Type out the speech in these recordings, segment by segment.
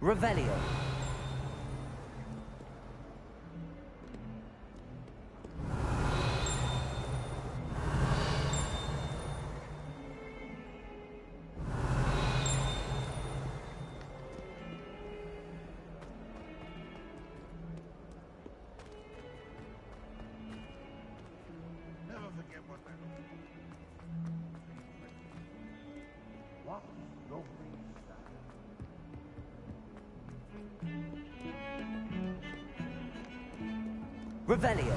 Revelio. Revelio.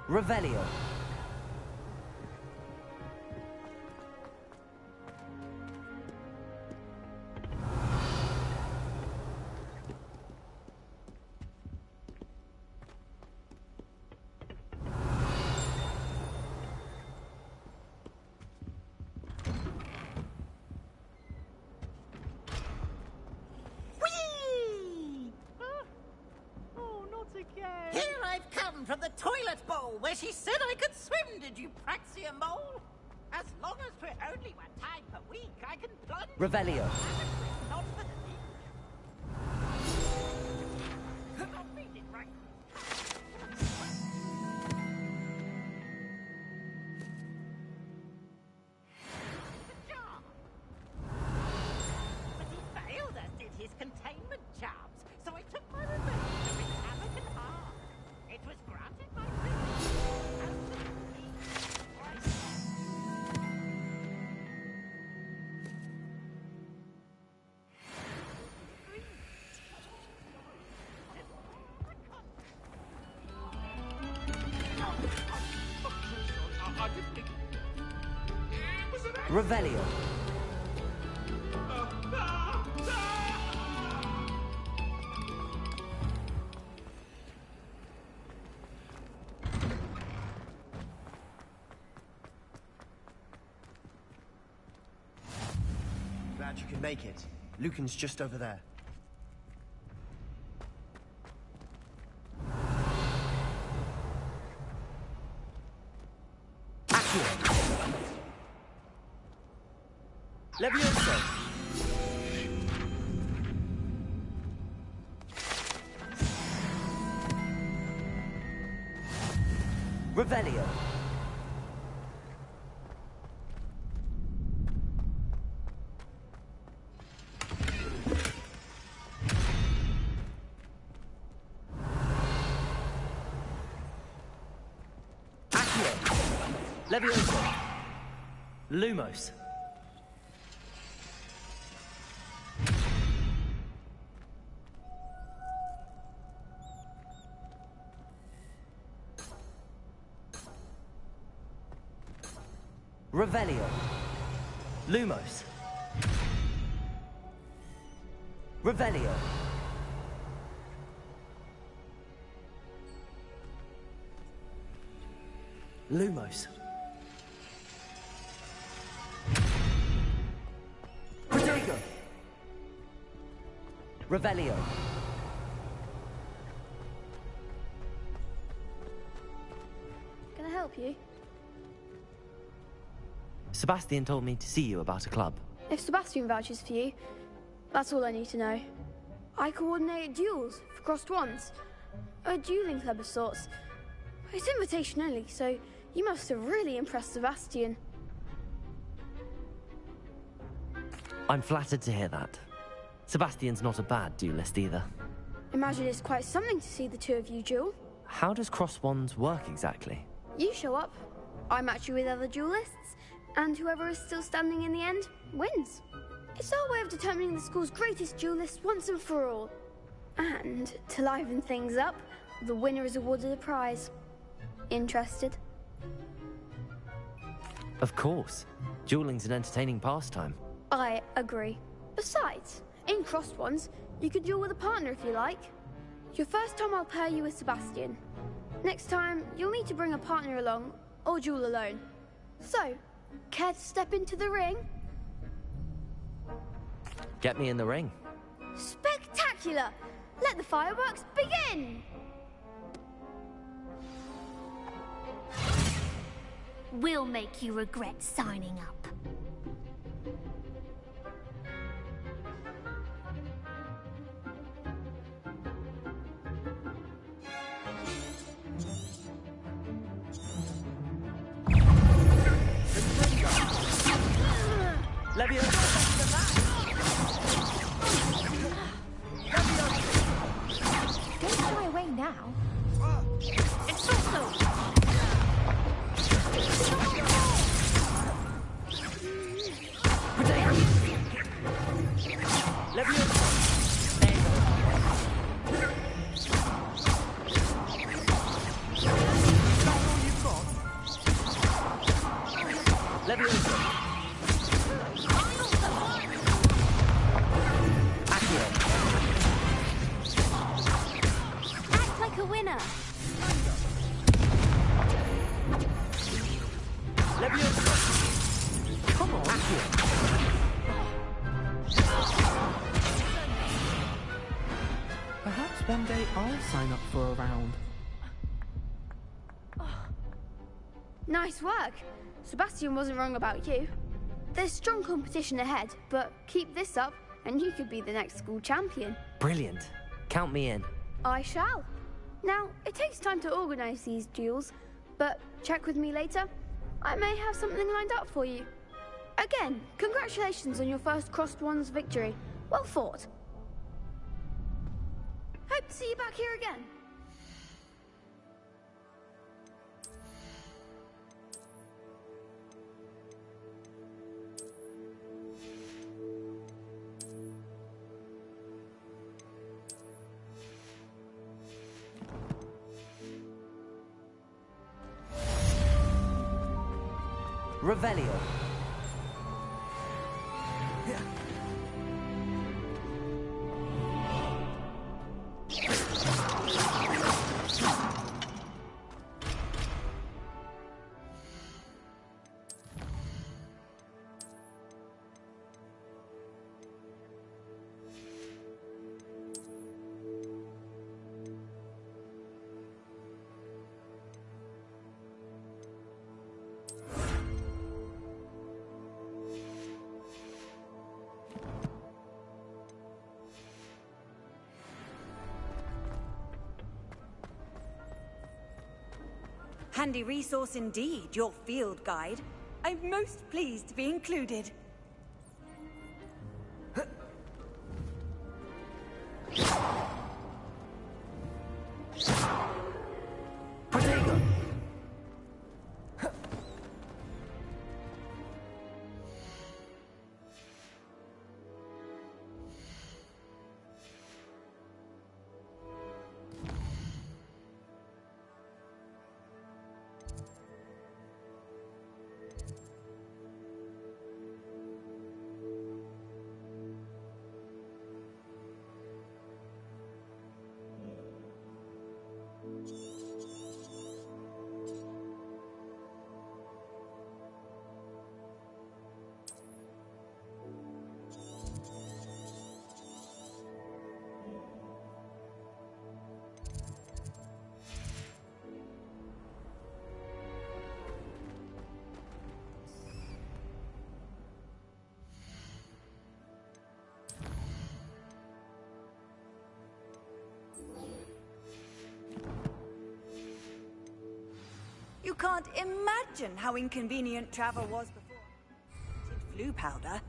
Revelio. Here I've come from the toilet bowl where she said I could swim, did you praxia mole? As long as we're only one time per week, I can plunge. Revelio. Not for the week. Could not read it right. The jar. But he failed, as did his containment charms, so I took my revenge to wreak havoc and harm. It was granted by privilege, as to the king. Revelio. Glad you can make it. Lucan's just over there. Levioso. Revelio. Levioso. Lumos. Revelio. Lumos. Revelio. Lumos. Protego. Revelio. Can I help you? Sebastian told me to see you about a club. If Sebastian vouches for you, that's all I need to know. I coordinate duels for crossed wands. A dueling club of sorts. It's invitation only, so you must have really impressed Sebastian. I'm flattered to hear that. Sebastian's not a bad duelist either. Imagine it's quite something to see the two of you duel. How does cross wands work exactly? You show up, I match you with other duelists, and whoever is still standing in the end wins. It's our way of determining the school's greatest duelist once and for all. And to liven things up, the winner is awarded a prize. Interested? Of course. Dueling's an entertaining pastime. I agree. Besides, in crossed ones, you could duel with a partner if you like. Your first time I'll pair you with Sebastian. Next time, you'll need to bring a partner along, or duel alone. So, care to step into the ring? Get me in the ring. Spectacular! Let the fireworks begin! We'll make you regret signing up. Don't shy away now. It's also Act like a winner! Come on. Perhaps one day I'll sign up for a round. Nice work. Sebastian wasn't wrong about you. There's strong competition ahead, but keep this up and you could be the next school champion. Brilliant. Count me in. I shall. Now, it takes time to organise these duels, but check with me later. I may have something lined up for you. Again, congratulations on your first Crossed Ones victory. Well fought. Hope to see you back here again. Revelio. Handy resource indeed, your field guide. I'm most pleased to be included. Protego. You can't imagine how inconvenient travel was before. Flu powder.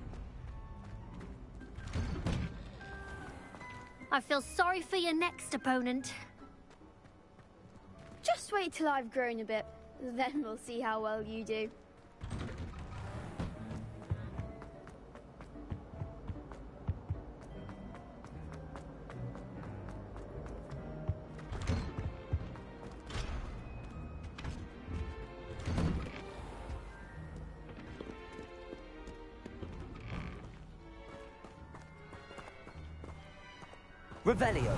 I feel sorry for your next opponent. Just wait till I've grown a bit, then we'll see how well you do. Revelio.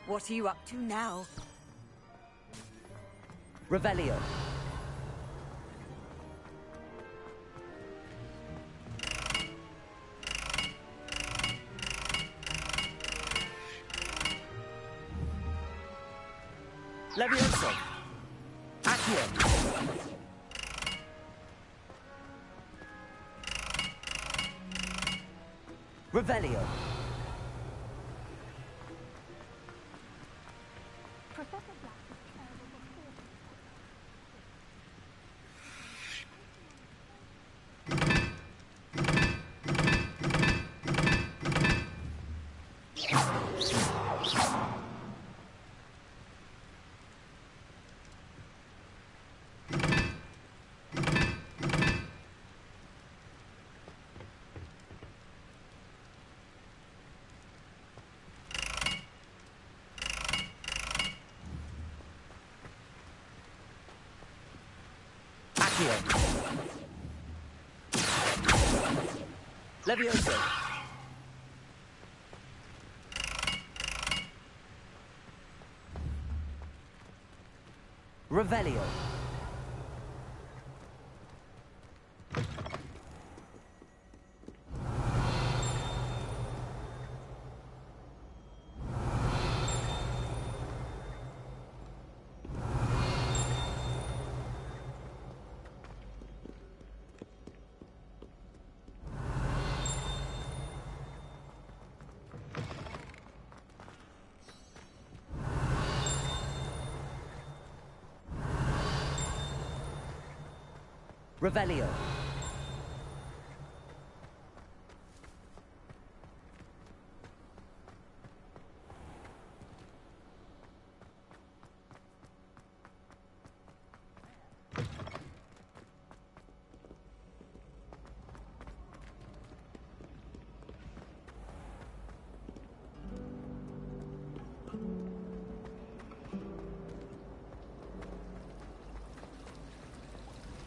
What are you up to now? Revelio. Levioso. Accio. Revelio. Professor Black was terrible before. Accio. Levioso. Revelio. Revelio.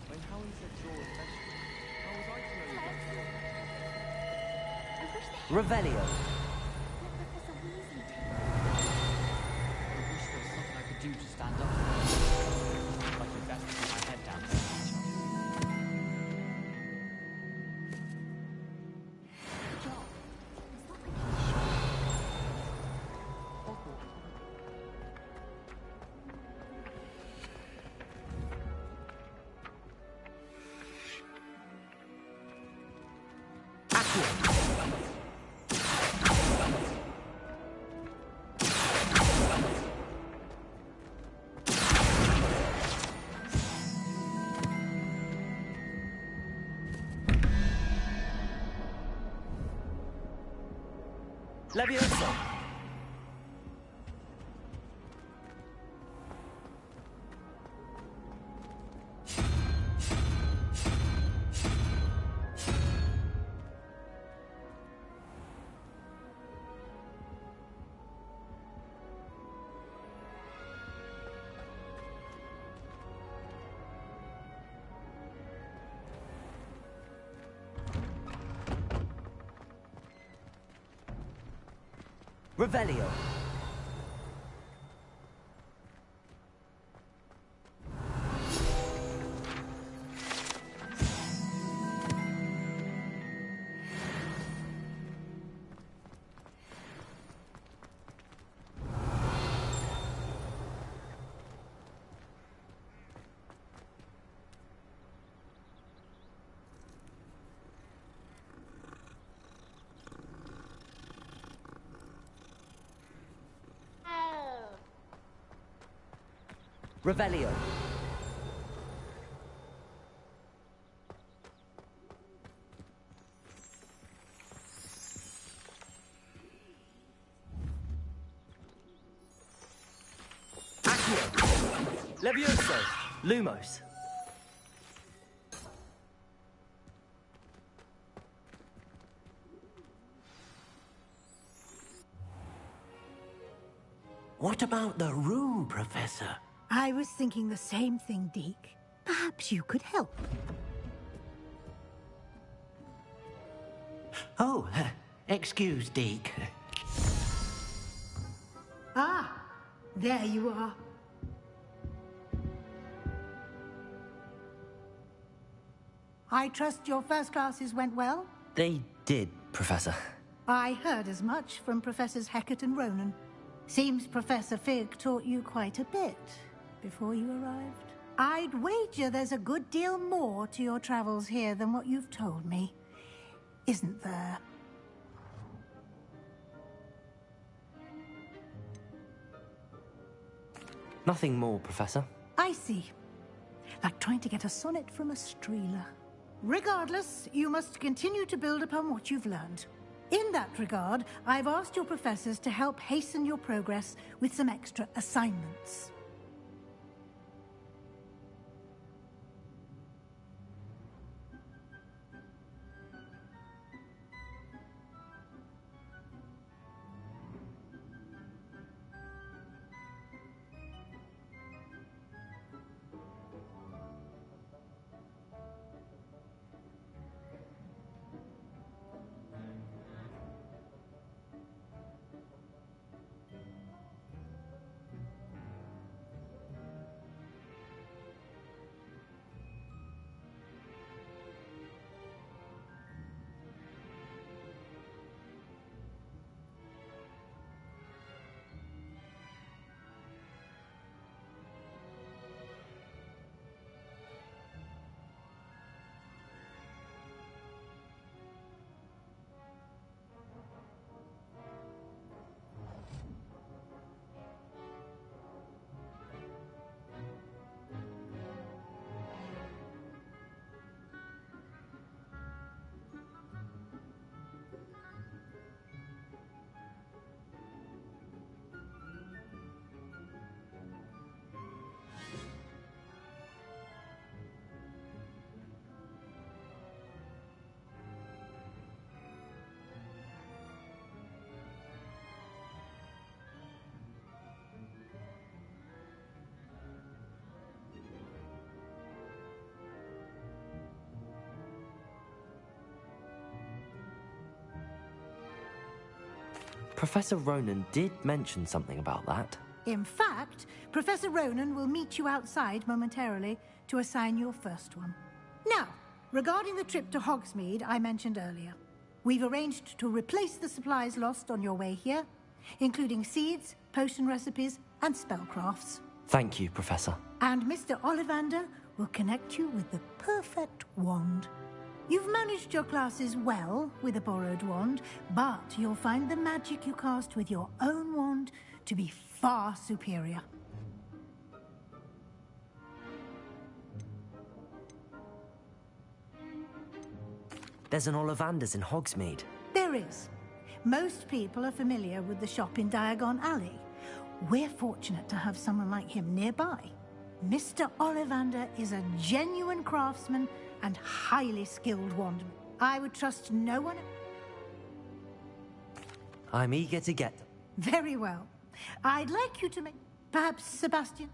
When Howie said draw a vegetable, how was I to know that? I wish they Revelio. let Professor Weasley take it. I wish there was something I could do to stand up for myself. Like if that's to put my head down there. Job. It's not like he's sure. Hogwarts. Accio. Levioso. Revelio. Revelio. Accio. Levioso. Lumos. What about the room, Professor? I was thinking the same thing, Deke. Perhaps you could help. Oh, excuse, Deke. Ah, there you are. I trust your first classes went well? They did, Professor. I heard as much from Professors Hecat and Ronan. Seems Professor Fig taught you quite a bit before you arrived. I'd wager there's a good deal more to your travels here than what you've told me. Isn't there? Nothing more, Professor. I see. Like trying to get a sonnet from a streeler. Regardless, you must continue to build upon what you've learned. In that regard, I've asked your professors to help hasten your progress with some extra assignments. Professor Ronan did mention something about that. In fact, Professor Ronan will meet you outside momentarily to assign your first one. Now, regarding the trip to Hogsmeade I mentioned earlier, we've arranged to replace the supplies lost on your way here, including seeds, potion recipes, and spellcrafts. Thank you, Professor. And Mr. Ollivander will connect you with the perfect wand. You've managed your classes well with a borrowed wand, but you'll find the magic you cast with your own wand to be far superior. There's an Ollivander's in Hogsmeade. There is. Most people are familiar with the shop in Diagon Alley. We're fortunate to have someone like him nearby. Mr. Ollivander is a genuine craftsman and highly skilled wandman. I would trust no one... I'm eager to get them. Very well. I'd like you to make... Perhaps Sebastian?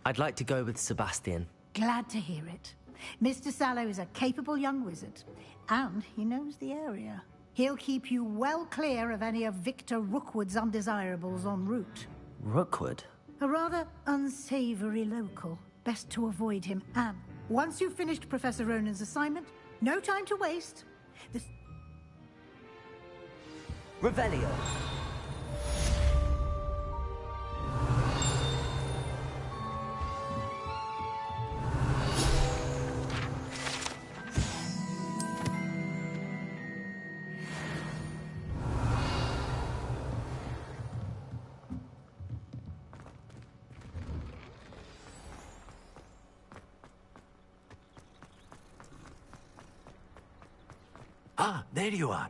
I'd like to go with Sebastian. Glad to hear it. Mr. Sallow is a capable young wizard, and he knows the area. He'll keep you well clear of any of Victor Rookwood's undesirables en route. Rookwood? A rather unsavory local. Best to avoid him. And once you've finished Professor Ronan's assignment, no time to waste. Revelio. Ah, there you are.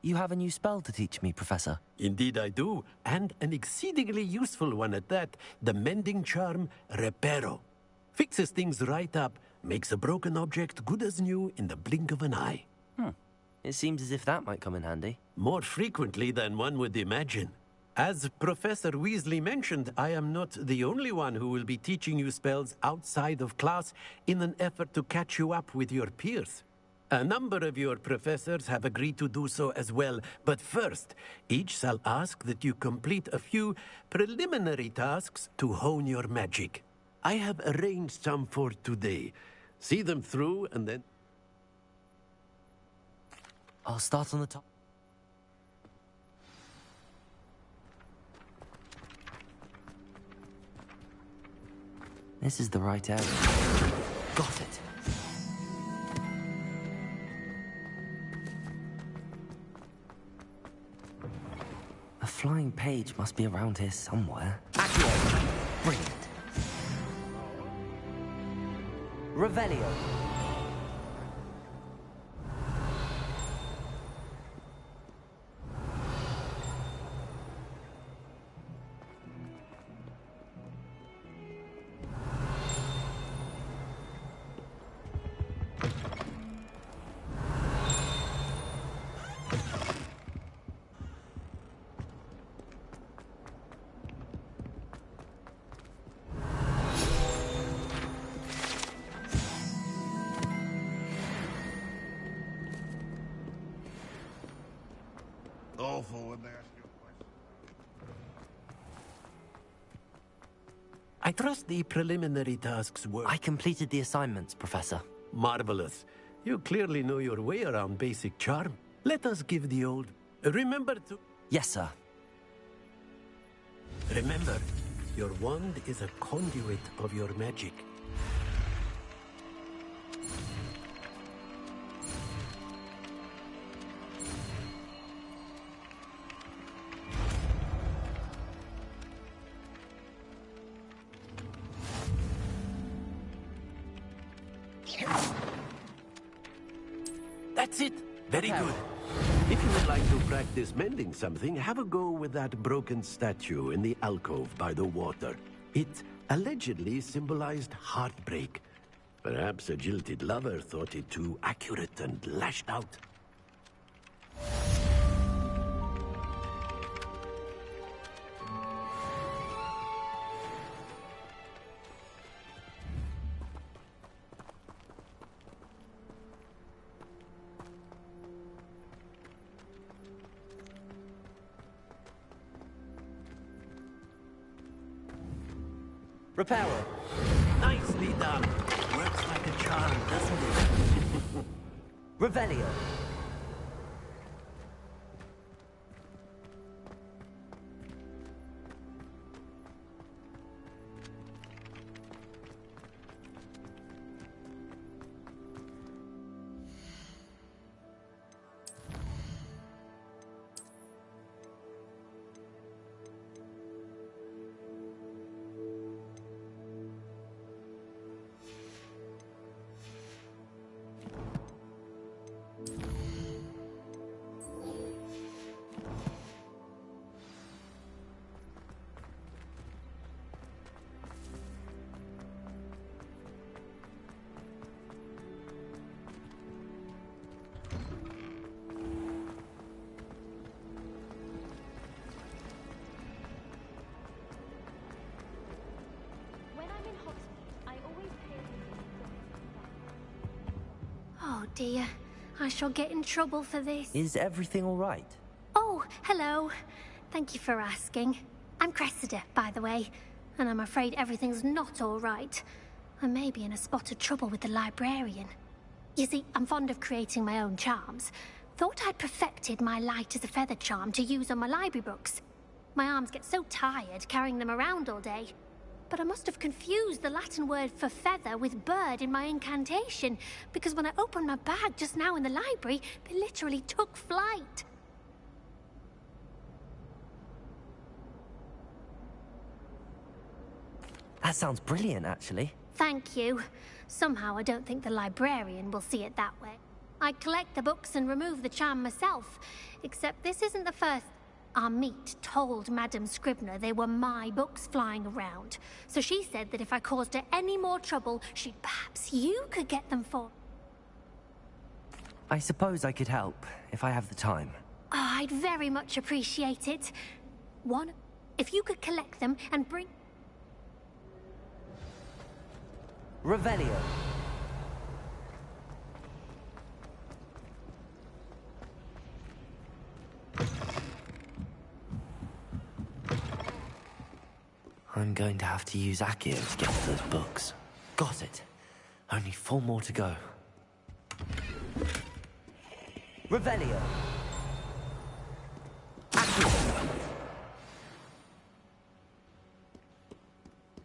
You have a new spell to teach me, Professor. Indeed I do, and an exceedingly useful one at that. The mending charm, Reparo. Fixes things right up, makes a broken object good as new in the blink of an eye. It seems as if that might come in handy. More frequently than one would imagine. As Professor Weasley mentioned, I am not the only one who will be teaching you spells outside of class in an effort to catch you up with your peers. A number of your professors have agreed to do so as well, but first, each shall ask that you complete a few preliminary tasks to hone your magic. I have arranged some for today. See them through and then... I'll start on the top. This is the right area. Got it. A flying page must be around here somewhere. Accio! Brilliant. Revelio. Awful when they ask you a question. I trust the preliminary tasks were... I completed the assignments, Professor. Marvelous. You clearly know your way around basic charm. Let us give the old... Remember to... Yes, sir. Remember, your wand is a conduit of your magic. That's it. Very good. If you would like to practice mending something, have a go with that broken statue in the alcove by the water. It allegedly symbolized heartbreak. Perhaps a jilted lover thought it too accurate and lashed out. Reparo. Nicely done. Works like a charm, doesn't it? Revelio. When I'm in Hogsmeade, I always pay attention. Oh dear, I shall get in trouble for this. Is everything all right? Oh, hello. Thank you for asking. I'm Cressida, by the way, and I'm afraid everything's not all right. I may be in a spot of trouble with the librarian. You see, I'm fond of creating my own charms. Thought I'd perfected my light as a feather charm to use on my library books. My arms get so tired carrying them around all day. But I must have confused the Latin word for feather with bird in my incantation, because when I opened my bag just now in the library, they literally took flight. That sounds brilliant, actually. Thank you. Somehow I don't think the librarian will see it that way. I collect the books and remove the charm myself, except this isn't the first. Our meet told Madame Scribner they were my books flying around, so she said that if I caused her any more trouble, perhaps you could get them for. I suppose I could help, if I have the time. Oh, I'd very much appreciate it. One, if you could collect them and bring... Revelio. I'm going to have to use Accio to get to those books. Got it. Only 4 more to go. Revelio. Accio.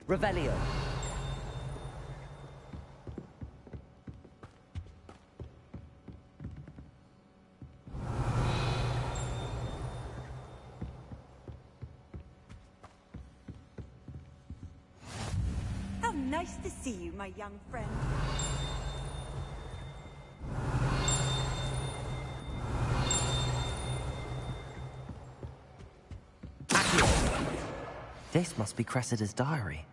Revelio. How nice to see you, my young friend. This must be Cressida's diary.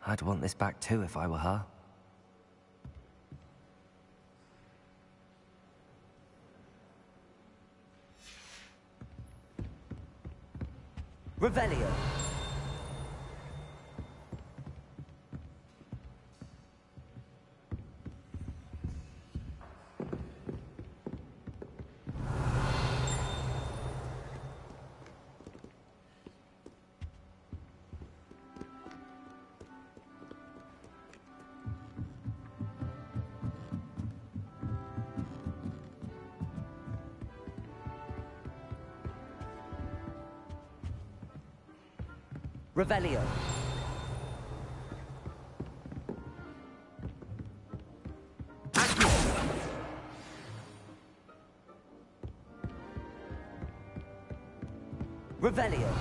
I'd want this back too if I were her. Revelio. Revelio. Accio. Revelio.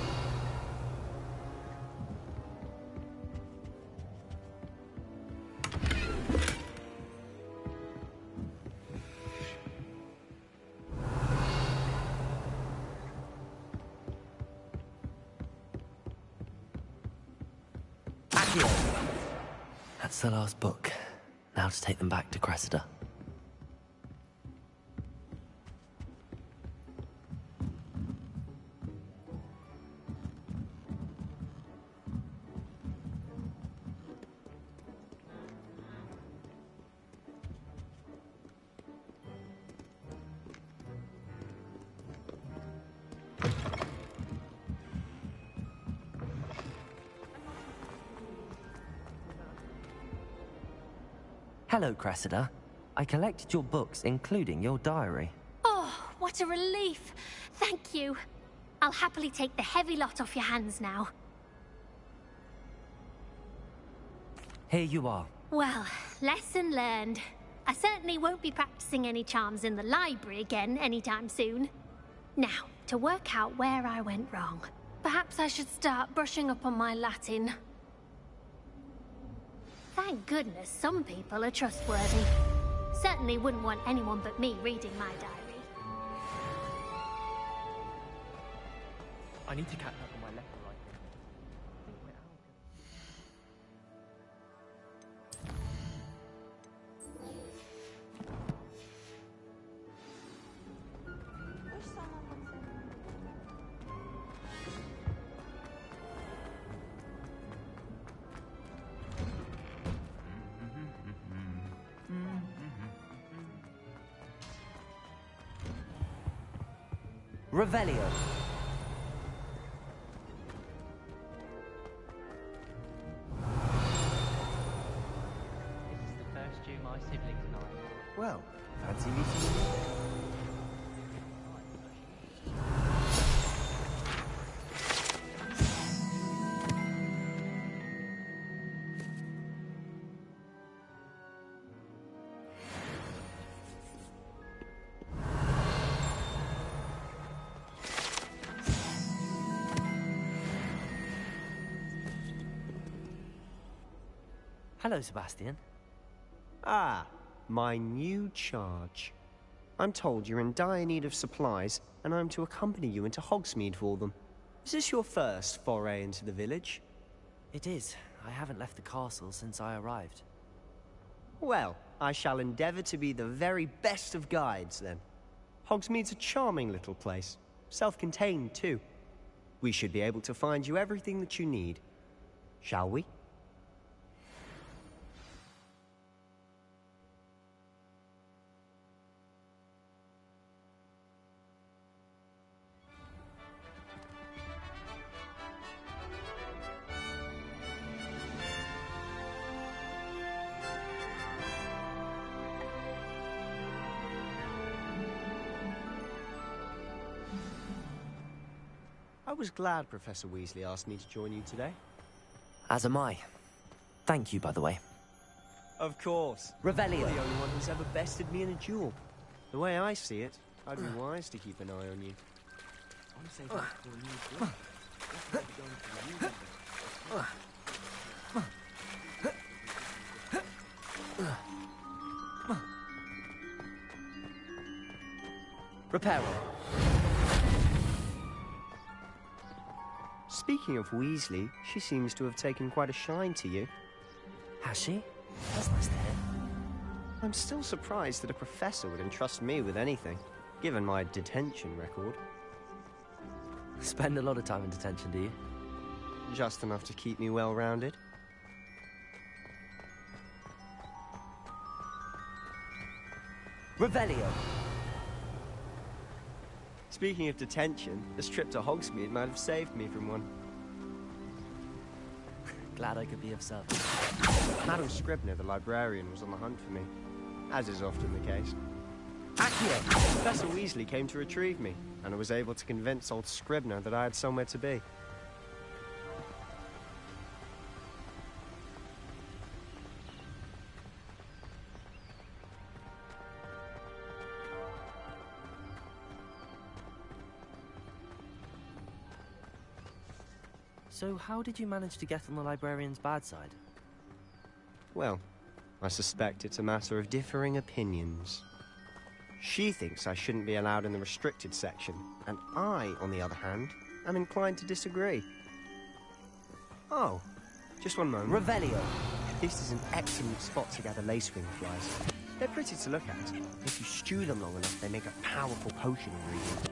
That's the last book. Now to take them back to Cressida. Hello, Cressida. I collected your books, including your diary. Oh, what a relief. Thank you. I'll happily take the heavy lot off your hands now. Here you are. Well, lesson learned. I certainly won't be practicing any charms in the library again anytime soon. Now, to work out where I went wrong. Perhaps I should start brushing up on my Latin. Thank goodness some people are trustworthy. Certainly wouldn't want anyone but me reading my diary. I need to catch up on my letter writing. Revelio. This is the first Jew my siblings and I. Well, fancy meeting you. Hello, Sebastian. Ah, my new charge. I'm told you're in dire need of supplies, and I'm to accompany you into Hogsmeade for them. Is this your first foray into the village? It is. I haven't left the castle since I arrived. Well, I shall endeavor to be the very best of guides, then. Hogsmeade's a charming little place. Self-contained, too. We should be able to find you everything that you need. Shall we? I was glad Professor Weasley asked me to join you today. As am I. Thank you, by the way. Of course. Revelio. You're the only one who's ever bested me in a duel. The way I see it, I'd be wise to keep an eye on you. I want to save that for a new book. That's going to the Reparo. Speaking of Weasley, she seems to have taken quite a shine to you. Has she? That's nice to hear. I'm still surprised that a professor would entrust me with anything, given my detention record. Spend a lot of time in detention, do you? Just enough to keep me well-rounded. Revelio. Speaking of detention, this trip to Hogsmeade might have saved me from one. Glad I could be of service. Madam Scribner, the librarian, was on the hunt for me, as is often the case. Accio. Professor Weasley came to retrieve me, and I was able to convince old Scribner that I had somewhere to be. So how did you manage to get on the librarian's bad side? Well, I suspect it's a matter of differing opinions. She thinks I shouldn't be allowed in the restricted section, and I, on the other hand, am inclined to disagree. Oh, just one moment. Revelio. This is an excellent spot to gather lacewing flies. They're pretty to look at. If you stew them long enough, they make a powerful potion ingredient.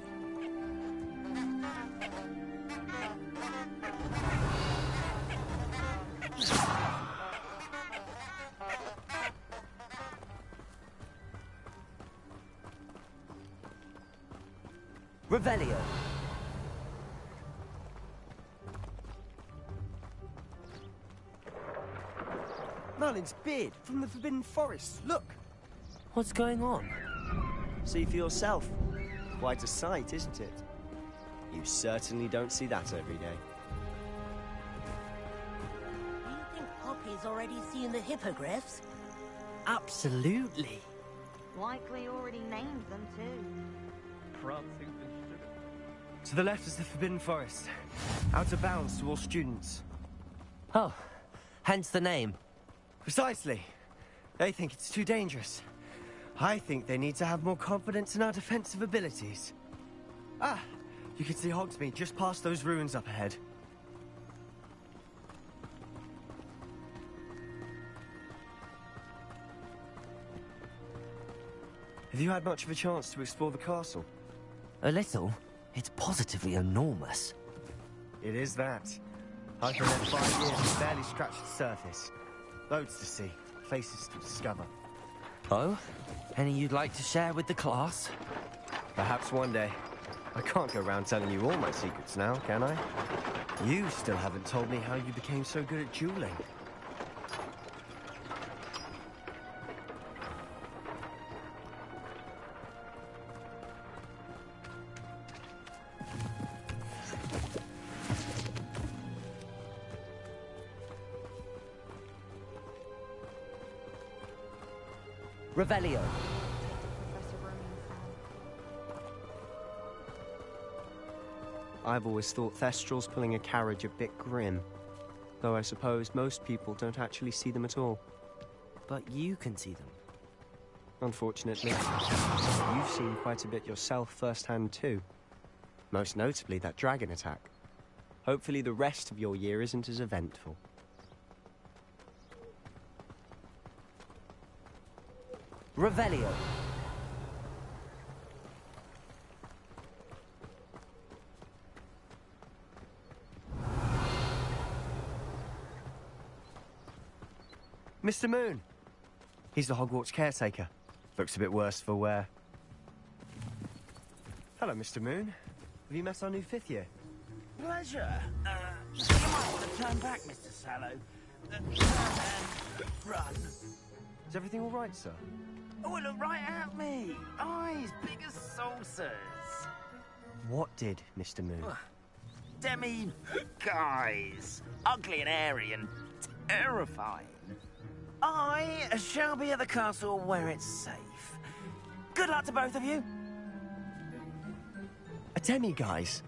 Revelio. Merlin's beard from the Forbidden Forest. Look! What's going on? See for yourself. Quite a sight, isn't it? You certainly don't see that every day. Do you think Poppy's already seen the hippogriffs? Absolutely. Likely already named them too. To the left is the Forbidden Forest. Out of bounds to all students. Oh, hence the name. Precisely. They think it's too dangerous. I think they need to have more confidence in our defensive abilities. Ah, you can see Hogsmeade just past those ruins up ahead. Have you had much of a chance to explore the castle? A little? It's positively enormous. It is that. I've been there 5 years and barely scratched the surface. Loads to see, places to discover. Oh? Any you'd like to share with the class? Perhaps one day. I can't go around telling you all my secrets now, can I? You still haven't told me how you became so good at dueling. Revelio. I've always thought Thestrals pulling a carriage a bit grim. Though I suppose most people don't actually see them at all. But you can see them. Unfortunately, you've seen quite a bit yourself firsthand too. Most notably that dragon attack. Hopefully the rest of your year isn't as eventful. Revelio. Mr. Moon! He's the Hogwarts caretaker. Looks a bit worse for wear. Hello, Mr. Moon. Have you met our new 5th year? Pleasure. You might want to turn back, Mr. Sallow. Turn and run. Is everything all right, sir? Oh, look right at me. Eyes big as saucers. What did, Mr. Moon? Demi guys. Ugly and airy and terrifying. I shall be at the castle where it's safe. Good luck to both of you. A demi-guise?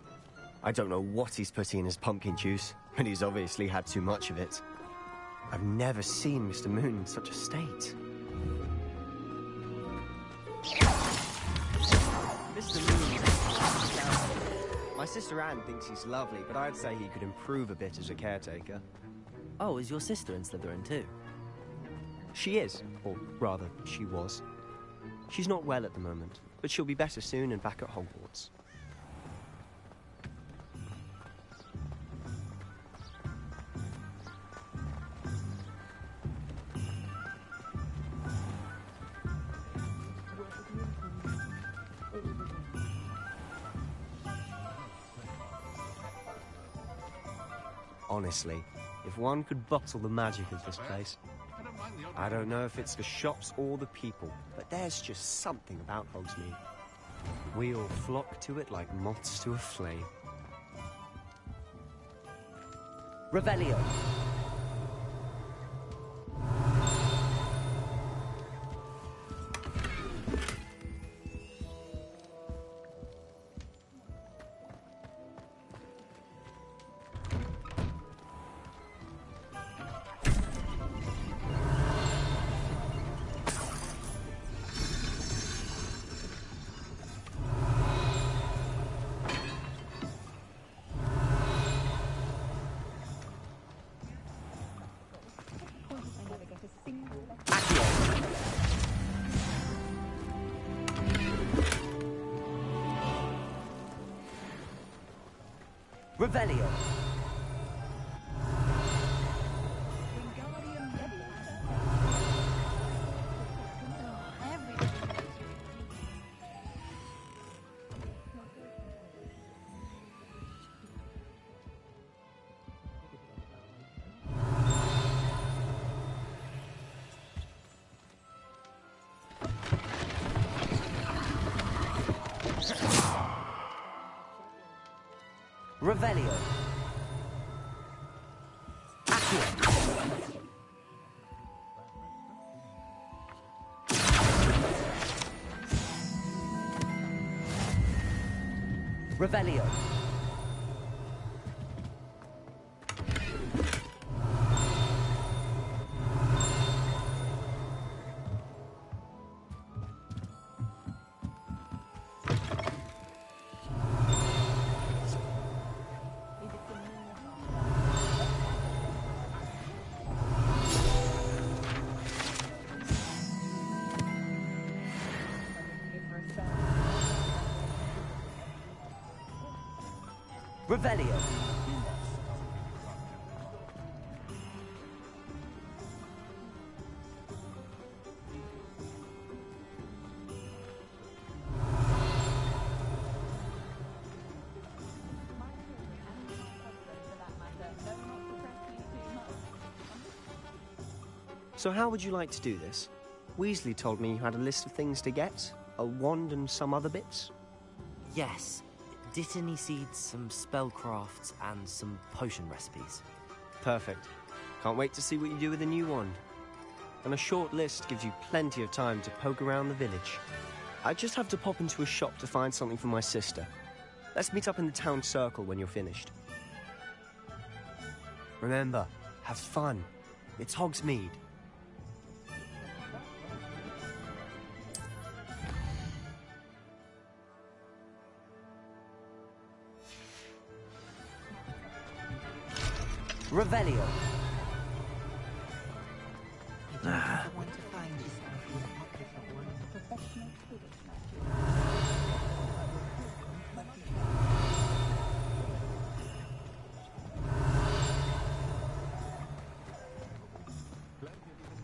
I don't know what he's putting in his pumpkin juice, but he's obviously had too much of it. I've never seen Mr. Moon in such a state. Mr. Moon... My sister Anne thinks he's lovely, but I'd say he could improve a bit as a caretaker. Oh, is your sister in Slytherin too? She is, or rather, she was. She's not well at the moment, but she'll be better soon and back at Hogwarts. Honestly, if one could bottle the magic of this place... I don't know if it's the shops or the people, but there's just something about Hogsmeade. We all flock to it like moths to a flame. Revelio. Revelio. Revelio. Revelio. Revelio. So how would you like to do this? Weasley told me you had a list of things to get. A wand and some other bits. Yes. Dittany seeds, some spellcrafts, and some potion recipes. Perfect. Can't wait to see what you do with the new wand. And a short list gives you plenty of time to poke around the village. I just have to pop into a shop to find something for my sister. Let's meet up in the town circle when you're finished. Remember, have fun. It's Hogsmeade. Revelio.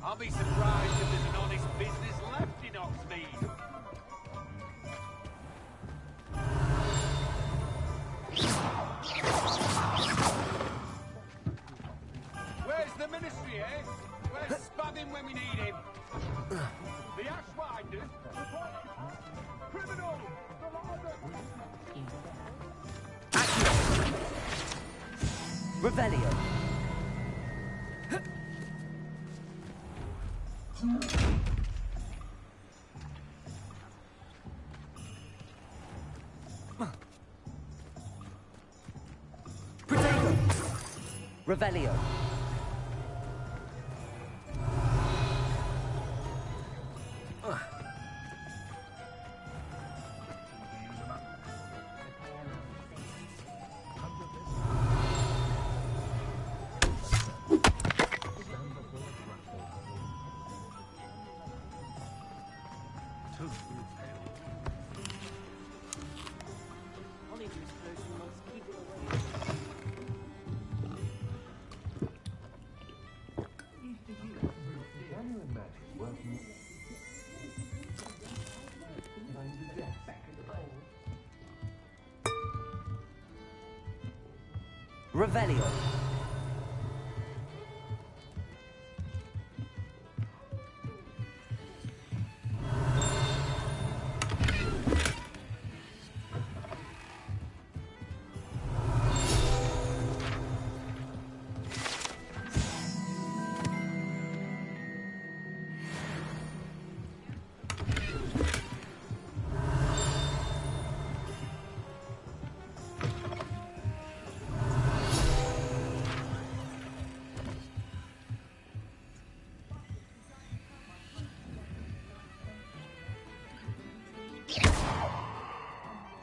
I'll be surprised if there's an honest business left in Hogsmeade. Where's the ministry, eh? Where's Spabbing when we need him? The Ashwinders? Criminals! Revelio. Protego. Revelio. Revelio.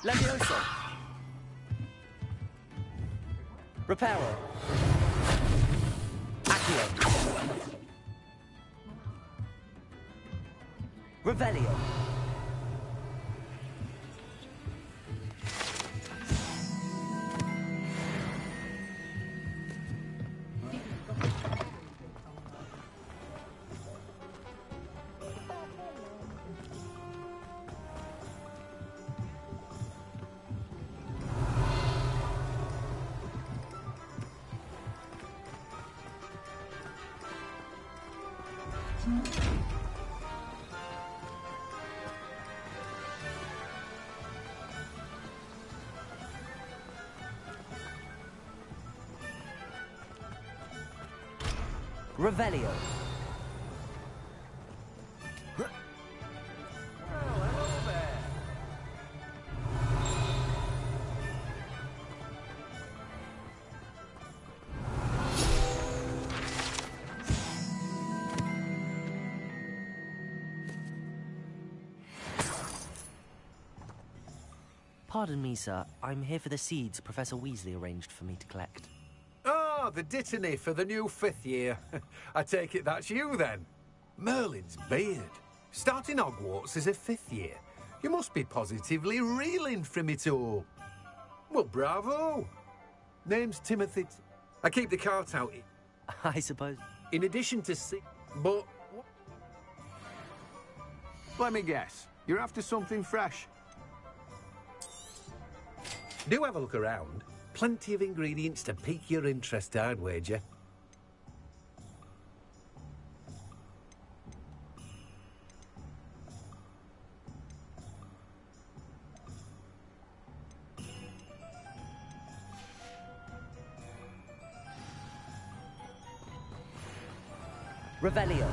Levioso. Reparo. Accio. Revelio. Revelio. Pardon me, sir. I'm here for the seeds Professor Weasley arranged for me to collect. Oh, the dittany for the new 5th year. I take it that's you, then. Merlin's beard. Starting Hogwarts as a 5th year. You must be positively reeling from it all. Well, bravo. Name's Timothy. I keep the cart out. I suppose. In addition to but... Let me guess. You're after something fresh. Do have a look around. Plenty of ingredients to pique your interest, I'd wager. Revelio.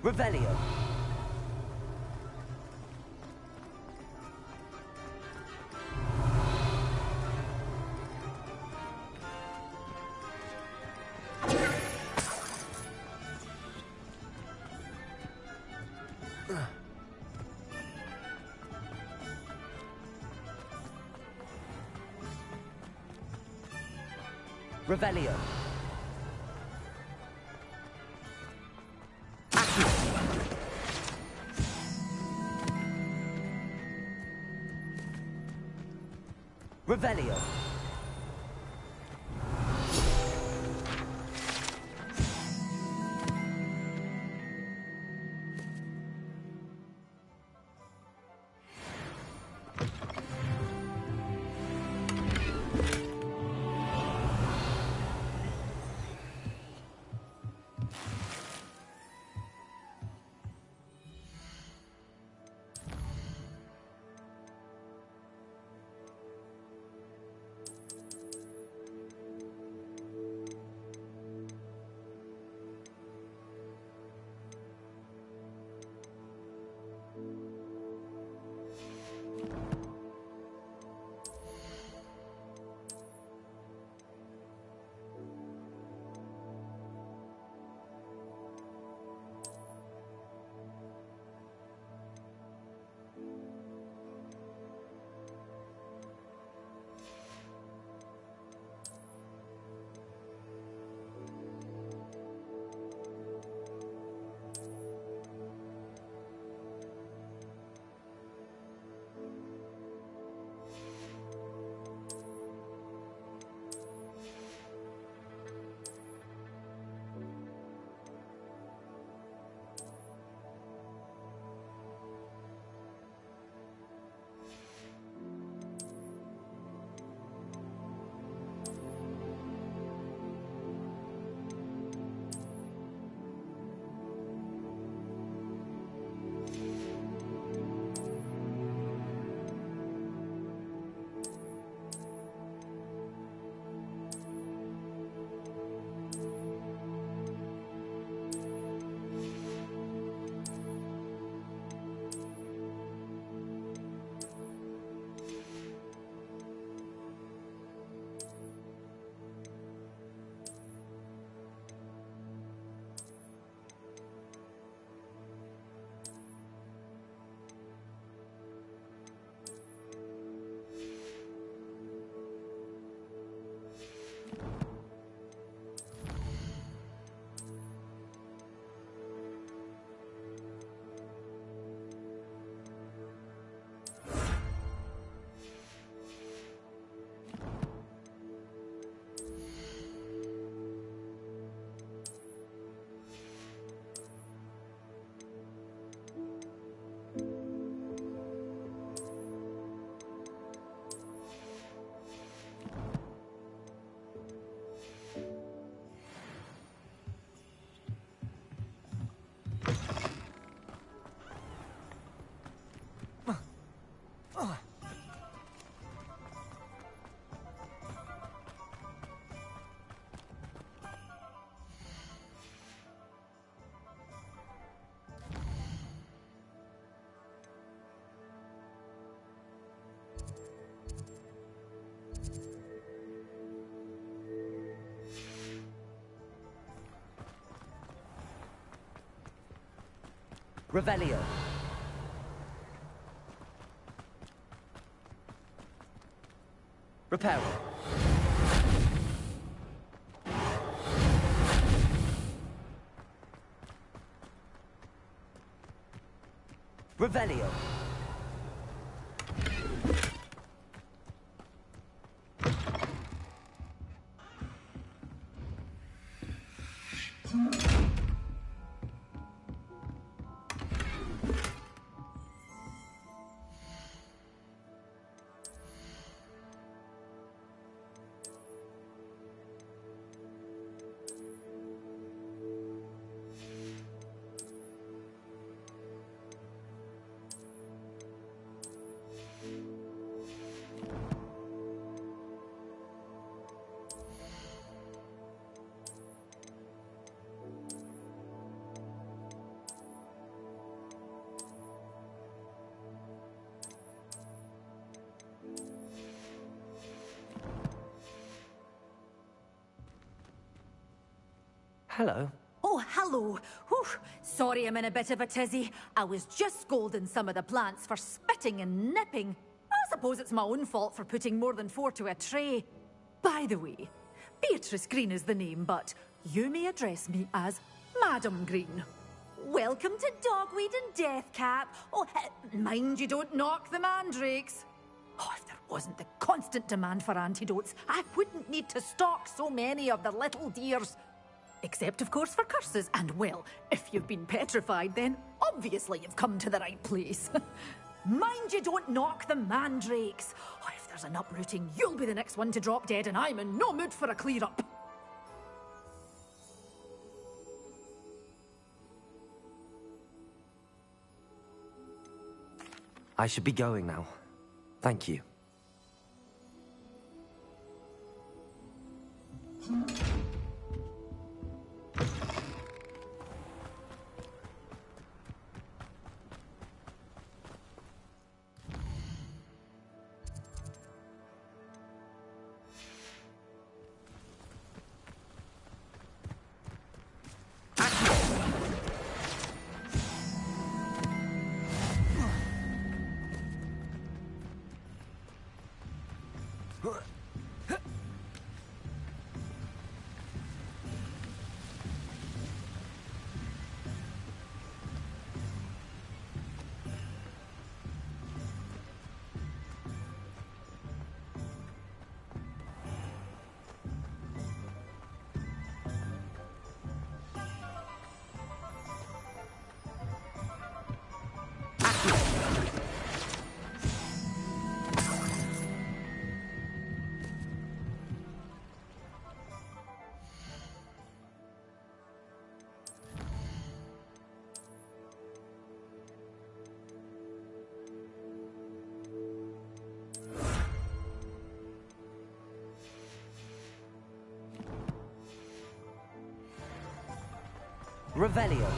Revelio. Revelio. Revelio. Revelio. Reparo. Revelio. Hello. Oh, hello. Whew. Sorry I'm in a bit of a tizzy. I was just scolding some of the plants for spitting and nipping. I suppose it's my own fault for putting more than 4 to a tray. By the way, Beatrice Green is the name, but you may address me as Madam Green. Welcome to Dogweed and Deathcap. Oh, mind you don't knock the mandrakes. Oh, if there wasn't the constant demand for antidotes, I wouldn't need to stock so many of the little dears. Except, of course, for curses. And, well, if you've been petrified, then obviously you've come to the right place. Mind you don't knock the mandrakes. Oh, if there's an uprooting, you'll be the next one to drop dead, and I'm in no mood for a clear-up. I should be going now. Thank you. Revelio.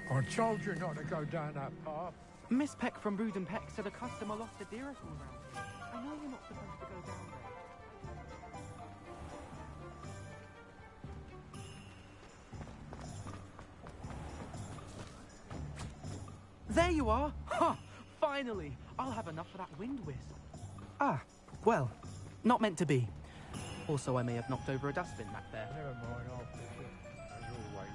I told you not to go down that path. Miss Peck from Brood and Peck said a customer lost a deer at all around here. I know you're not supposed to go down there. There you are! Huh! Finally! I'll have enough for that wind whisk. Ah, well, not meant to be. Also, I may have knocked over a dustbin back there. Never mind, I'll fix it, as always.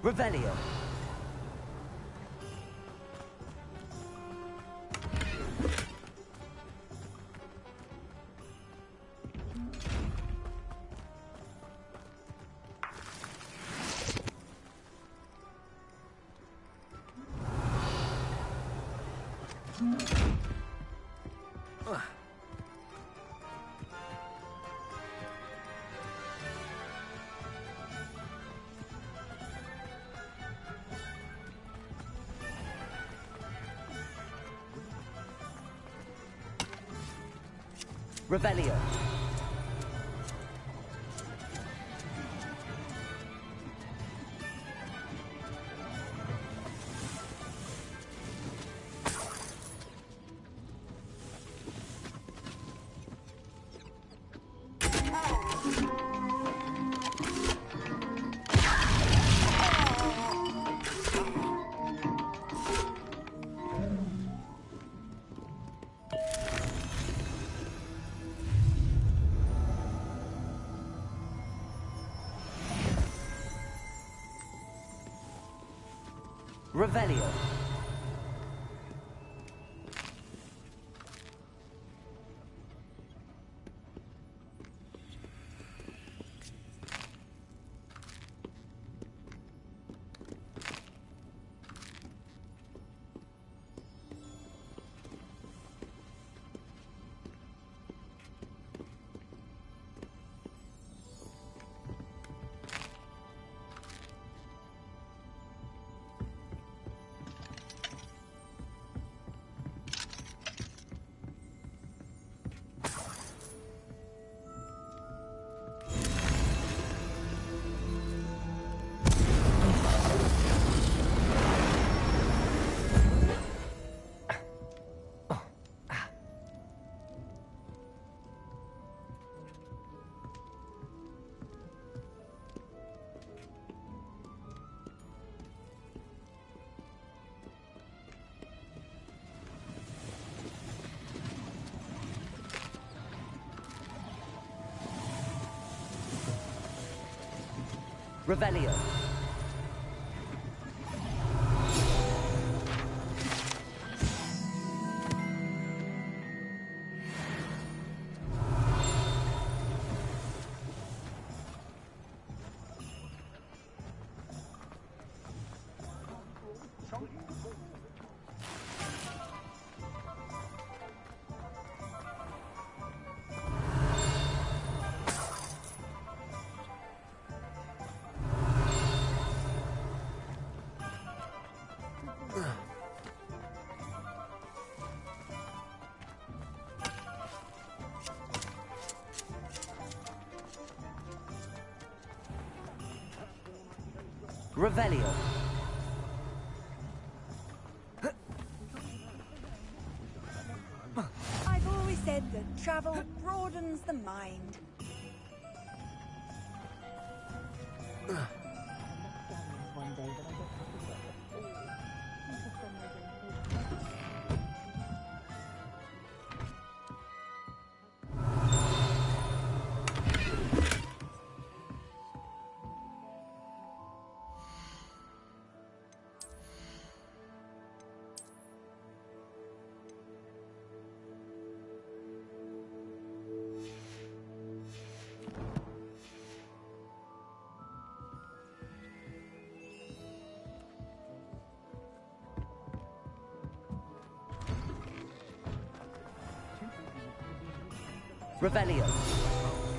Revelio. Revelio. Revelio. Revelio. Revelio. I've always said that travel broadens the mind. Revelio.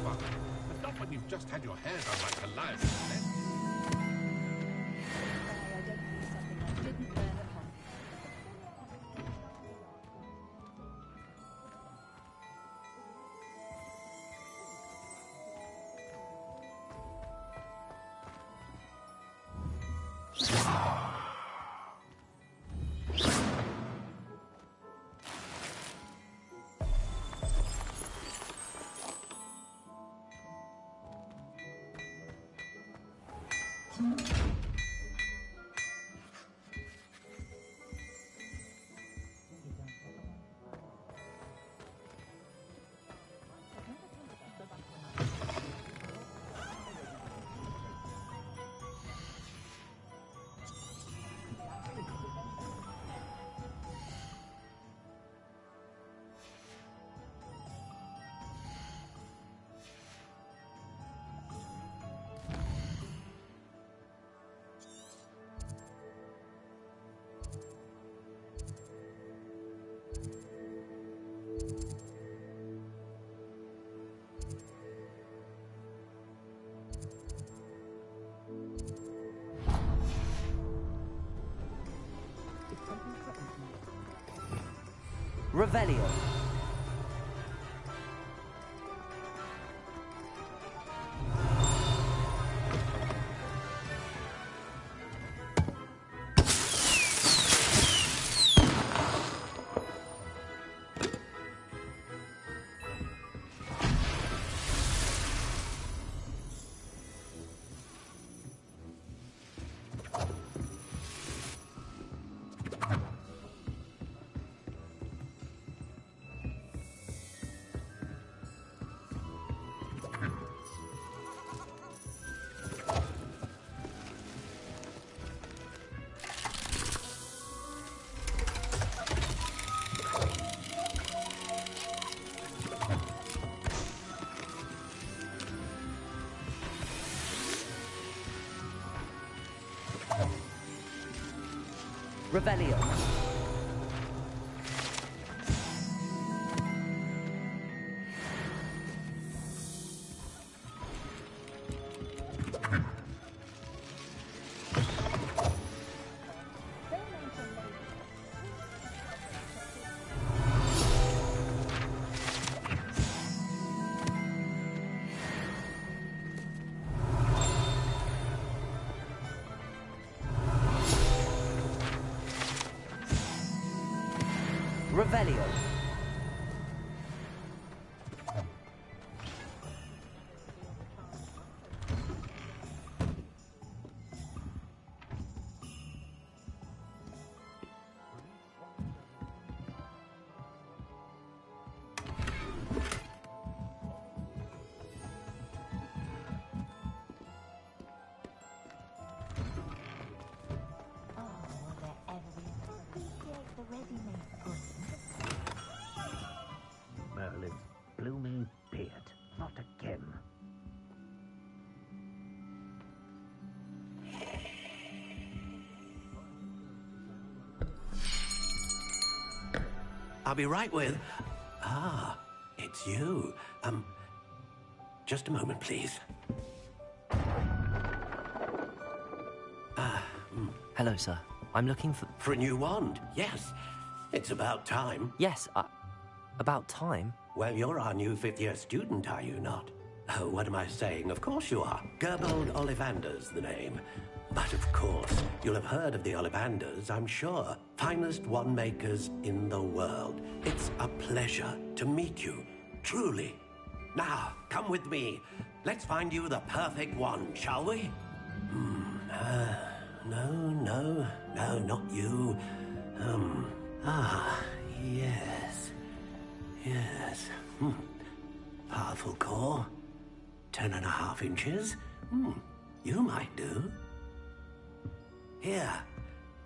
But not when you've just had your hair done like Goliath. Revelio. Revelio. Revelio. Merlin's blooming beard. Not again. I'll be right with... Ah, it's you. Just a moment, please. Hello, sir. I'm looking for... For a new wand, yes. It's about time. Yes, about time? Well, you're our new fifth-year student, are you not? Oh, what am I saying? Of course you are. Gerbold Ollivander's the name. But of course, you'll have heard of the Ollivanders, I'm sure. Finest wand makers in the world. It's a pleasure to meet you, truly. Now, come with me. Let's find you the perfect wand, shall we? No, not you. Yes. Powerful core. 10.5 inches. You might do. Here,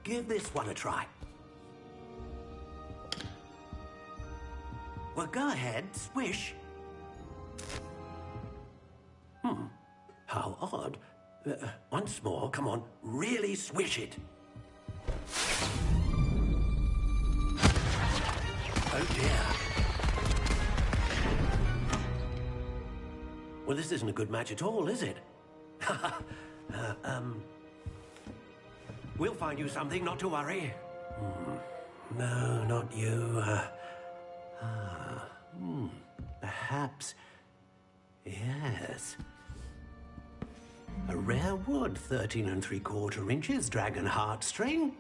give this one a try. Well, go ahead, swish. How odd. Once more, come on, really swish it. Oh dear. Well, this isn't a good match at all, is it? We'll find you something, not to worry. No, not you. Perhaps... Yes. A rare wood, 13 3/4 inches, dragon heartstring.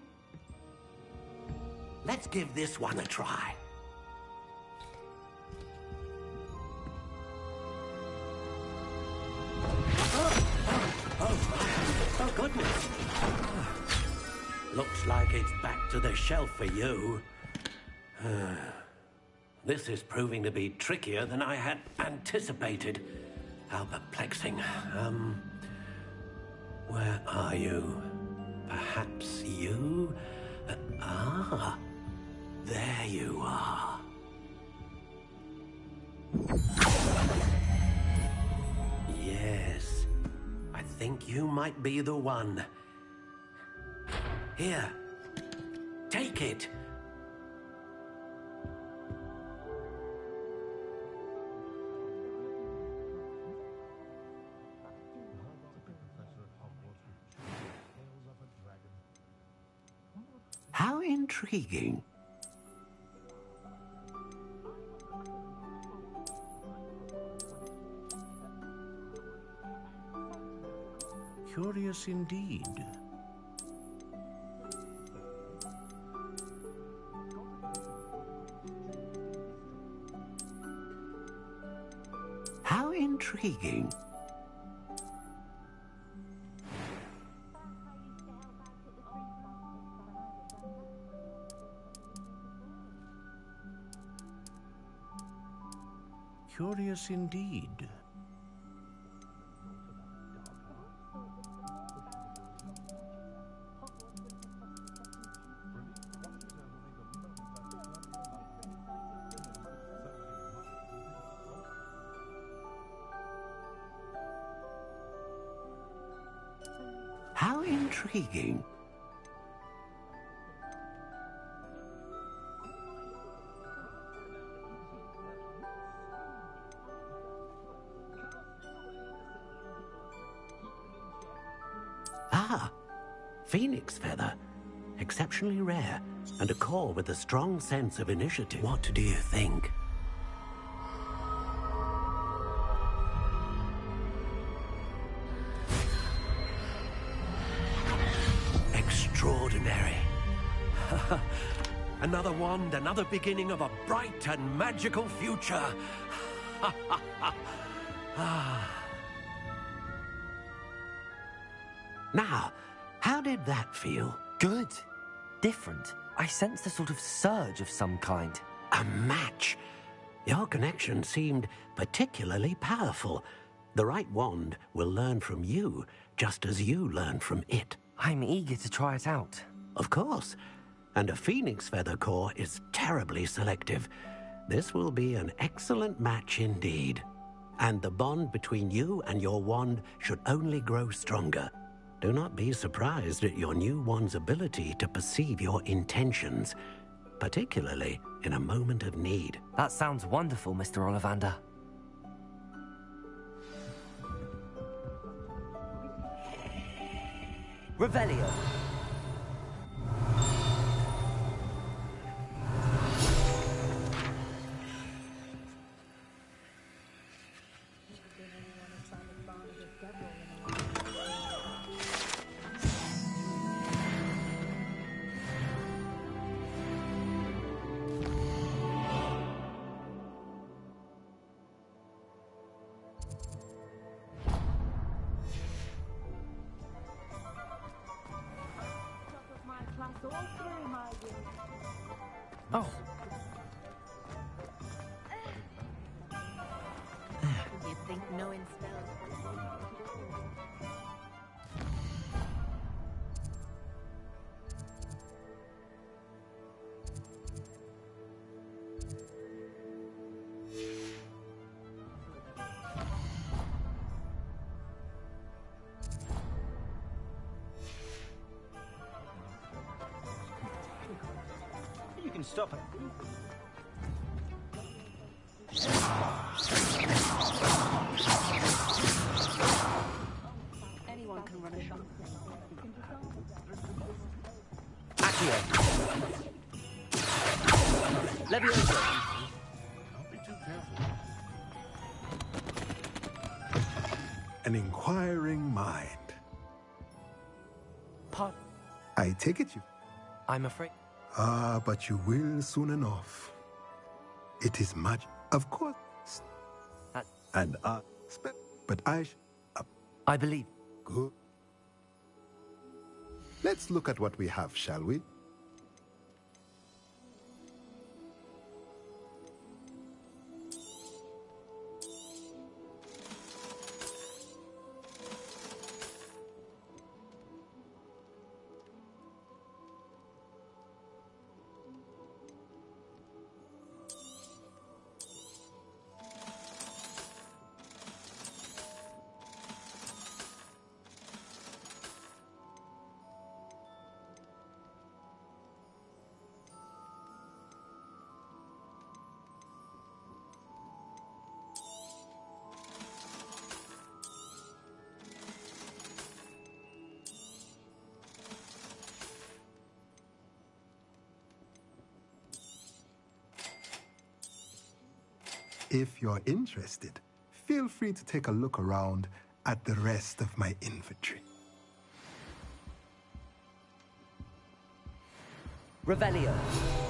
Let's give this one a try. Oh, goodness. Looks like it's back to the shelf for you. This is proving to be trickier than I had anticipated. How perplexing. Where are you? Perhaps you? There you are. Yes, I think you might be the one. Here, take it. How intriguing. Curious indeed. How intriguing. Curious indeed. How intriguing. Phoenix feather. Exceptionally rare, and a core with a strong sense of initiative. What do you think? Extraordinary. Another wand, another beginning of a bright and magical future. Now, how did that feel? Good. Different. I sensed a sort of surge of some kind. A match. Your connection seemed particularly powerful. The right wand will learn from you, just as you learn from it. I'm eager to try it out. Of course. and a phoenix feather core is terribly selective. This will be an excellent match indeed. And the bond between you and your wand should only grow stronger. Do not be surprised at your new wand's ability to perceive your intentions, particularly in a moment of need. That sounds wonderful, Mr. Ollivander. Revelio. Oh. You'd think knowing spells. You can stop it. Anyone can run a shop. Accio. Levioso. Don't be too careful. An inquiring mind. Pot. I take it you. I'm afraid. Ah, but you will soon enough. It is magic, of course. And but I believe. Good. Let's look at what we have, shall we? If you're interested, feel free to take a look around at the rest of my inventory. Revelio.